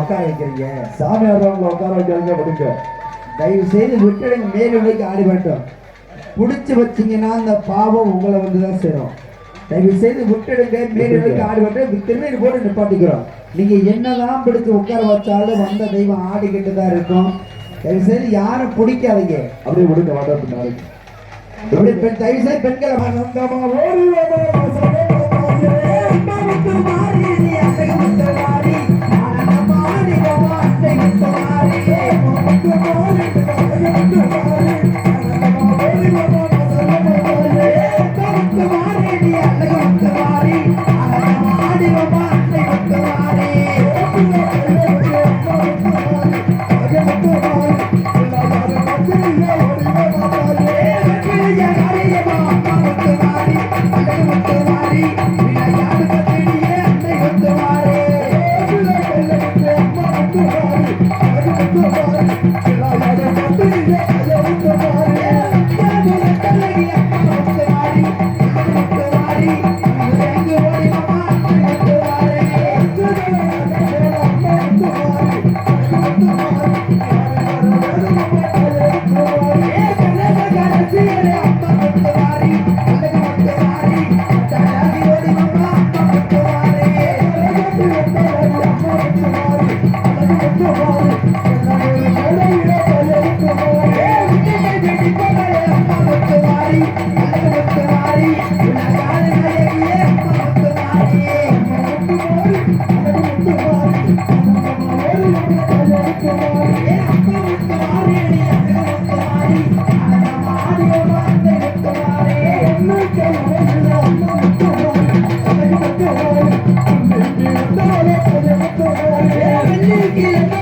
உட்கார வைக்கிறீங்க சாமியார் உட்கார வைக்கிறீங்க பிடிக்க தயவு செய்து விட்டுடுங்க. மேல் விலைக்கு ஆடி வேண்டும். பிடிச்சி வச்சிங்கன்னா அந்த பாவம் உங்களை வந்து தான் சேரும். தயவு செய்து விட்டுடுங்க. மேல் விலைக்கு ஆடி வேண்டும். திருநீர் போட்டு நிப்பாட்டிக்கிறோம். நீங்க என்னதான் பிடிச்சி உட்கார வச்சாலும் வந்த தெய்வம் ஆடிக்கிட்டு தான் இருக்கும். தயவு செய்து யாரும் பிடிக்காதீங்க. அப்படியே விடுங்க. வாட்டர் தயவு செய்து பெண்களை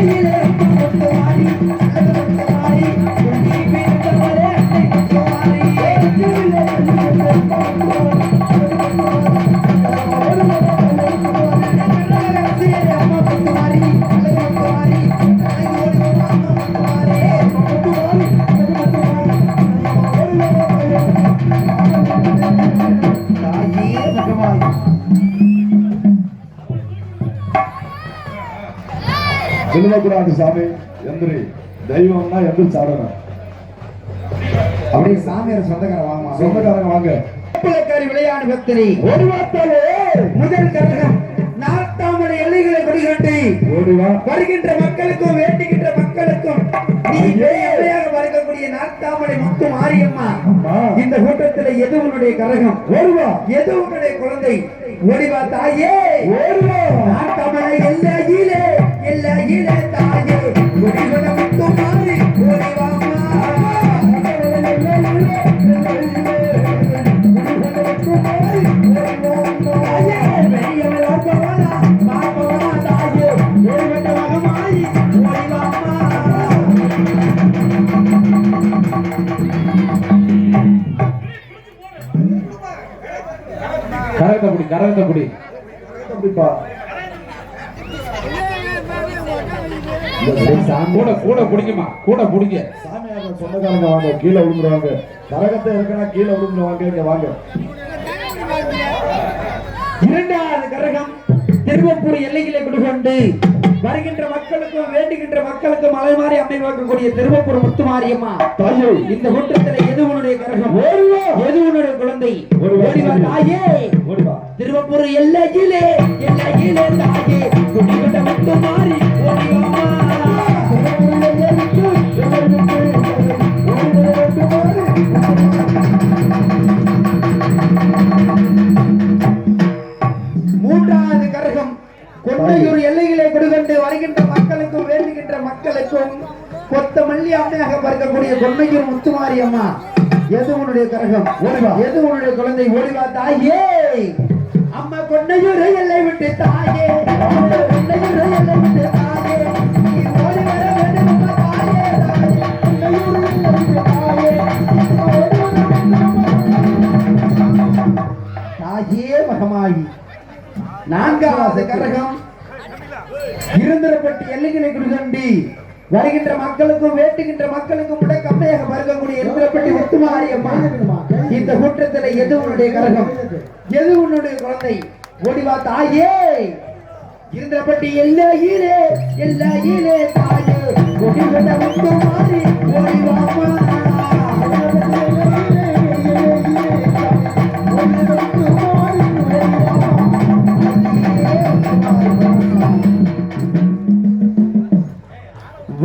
Yeah. விழுவக்கூடாது சாமி. எந்திரி. தெய்வம்னா எந்திரிச்சு ஆடணும். அப்படியே சாமியார் சொந்தக்காரங்க வாங்க, சொந்தக்காரங்க வாங்க. விளையாடு பக்தரி ஒரு வார்த்தாலே முதல் கரகம் நாட்டாமலை எல்லைகளை கொடிகாட்டி வருகின்ற மக்களுக்கும் வேண்டுகின்ற மக்களுக்கும் நீ எல்லையாக வரக்கூடிய நாட்டாமலை முத்து மாரியம்மா. இந்த கூட்டத்தில் எது உன்னுடைய கரகம் ஒருவா, எது உன்னுடைய குழந்தை ஓடிவா தாயே, நாட்டாமலை எல்லையிலே எல்லையிலே தாயே ஒடிவன முத்து மாறி ஓடிவாமா. கரகத்தபடி கூட பிடிக்குமா, கூட பிடிக்க. சாமியார் சொந்தக்காரங்க வாங்க, கீழே விழுந்துருவாங்க. கரகத்தை இருக்கனா கீழே விழுந்துருவாங்க. இங்க வாங்க. இரண்டாவது கரகம் திருவப்பூர் எல்லைகளை கொண்டு வருகின்ற மக்களுக்கும் வேண்டுகின்ற மக்களுக்கும் மலை மாறி அமைவாக்கக்கூடிய திருவப்பூர் முத்துமாரியம்மா. இந்த கூட்டத்தில் எது உன்னுடைய கரகம், எது உன்னுடைய குழந்தை தாயே, திருவப்பூர் எல்லையிலே எல்லையிலே தாயே குடிகொண்ட முத்துமாரி ஓடிவாமா. மூன்றாவது கரகம் கொண்டையூர் எல்லைகளை கொடுகண்டு வருகின்ற மக்களுக்கும் வேண்டுகின்ற மக்களுக்கும் கொத்தமல்லி அம்மையாக பார்க்கக்கூடிய கொண்டையூர் முத்துமாரியம்மா. எது உன்னுடைய கரகம், எது உன்னுடைய குழந்தை ஓடிவா தாயே. அம்மா கொண்டையூர் எல்லை விட்டு தாயே, கொண்டையூர் எல்லை விட்டு தாயே நீ ஓடி வர வேண்டும் அம்மா தாயே, கொண்டையூர் எல்லை விட்டு தாயே மகமாயி. நான்காவது கரகம் இருந்தரப்பட்டு எல்லைகளை கொடுகண்டி வருகின்ற மக்களுக்கும் வேட்டுகின்ற மக்களுக்கும் முடக்கம்மையாக பருகக்கூடிய இருந்தரப்பட்டி முத்துமாரியம்மா. இந்த கூட்டத்தில் எது உன்னுடைய கரகம், எது உன்னுடைய குழந்தை ஓடிவா தாயே. இருந்தரப்பட்டி எல்லையிலே எல்லையிலே தாயே கொடிகொண்ட முத்துமாரி ஓடிவாமா.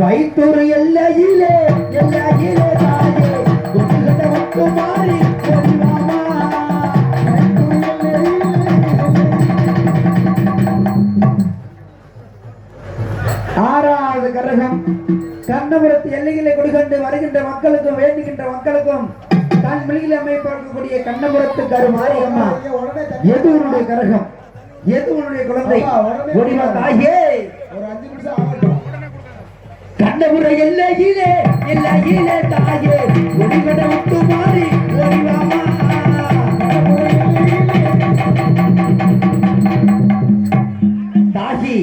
வைத்தூர் எல்லையிலே எல்லையிலே தாயே கொடிகொண்ட முத்துமாரி ஓடிவாமா. ஆறாவது கரகம் கண்ணபுரத்து எல்லைகளை கொடுகண்டு வருகின்ற மக்களுக்கும் வேண்டுகின்ற மக்களுக்கும் தான் மிளியில் அமைப்பாக்கக்கூடிய கண்ணபுரத்து கருமாரியம்மா. எது உன்னுடைய கரகம், எது உன்னுடைய குழந்தை ஓடிவா தாயே. ஒரு 5 நிமிஷம் ஆகட்டும். கண்ணபுர எல்லையிலே எல்லையிலே தாயே ஒடிகொண்ட முத்துமாரி ஓடிவாமா. தாகி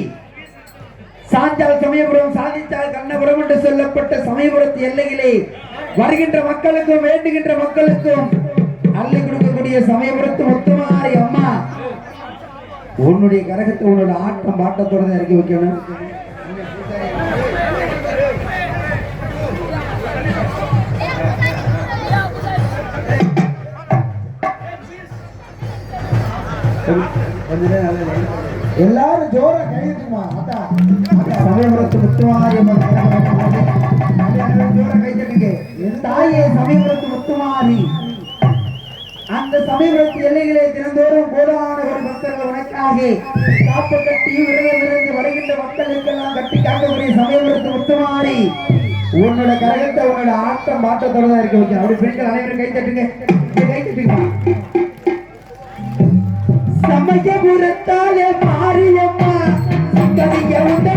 சாஞ்சால் சமயபுரம் சாதித்தால் கண்ணபுரம் என்று சொல்லப்பட்ட சமயபுரத்து எல்லையிலே வருகின்ற மக்களுக்கும் வேண்டுகின்ற மக்களுக்கும் அள்ளி கொடுக்கக்கூடிய சமயபுரத்து முத்துமாரி அம்மா. உன்னுடைய கரகத்தை உன்னோட ஆட்டம் பாட்டத்தோட இறக்கி வைக்கணும். எல்லாரும் ஜோரா கைதுமா. சமயபுரத்து முத்துமாரி ஜோரா கைதட்டுங்க. தாயே சமயபுரத்து முத்துமாரி. அந்த சமயபுரத்து எல்லைகளை தினந்தோறும் கோடான ஒரு பக்தர்கள் உனக்காக காப்பு கட்டி விரதம் இருந்து வருகின்ற மக்களுக்கெல்லாம் கட்டி காக்கக்கூடிய சமயபுரத்து முத்துமாரி. உன்னோட கரகத்தை உன்னோட ஆட்டம் பாட்டத்தோட தான் இருக்க வைக்கணும். அப்படி பெண்கள் அனைவரும் கைத்தட்டுங்க, கைத்தட்டுங்க. சமயபுரத்தாலே மாரியம்மா கவிய உண்ட